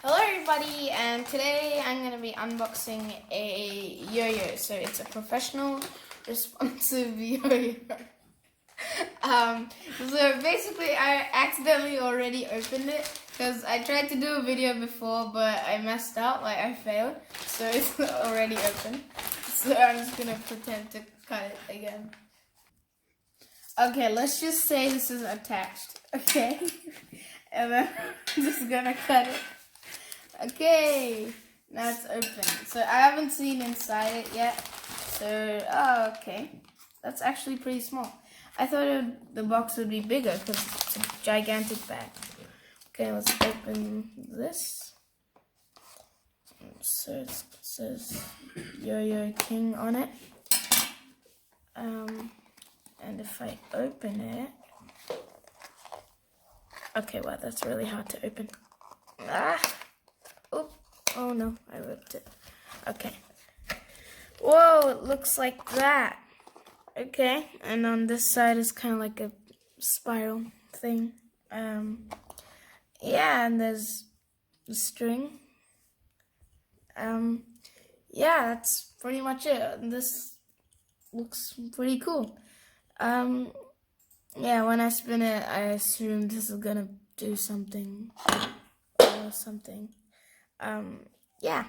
Hello everybody, and today I'm going to be unboxing a yo-yo. So it's a professional responsive yo-yo. So basically I accidentally already opened it because I tried to do a video before but I messed up, like I failed. So it's already open. So I'm just going to pretend to cut it again. Okay, let's just say this is attached, okay? And then I'm just going to cut it. Okay, now it's open. So I haven't seen inside it yet. So, okay. That's actually pretty small. I thought the box would be bigger because it's a gigantic bag. Okay, let's open this. So it says Yo-Yo King on it. And if I open it... Okay, wow, that's really hard to open. Oh no, I ripped it. Okay. Whoa, it looks like that. Okay, and on this side is kind of like a spiral thing. Yeah, and there's the string. Yeah, that's pretty much it. This looks pretty cool. Yeah, when I spin it, I assume this is gonna do something or something. Yeah.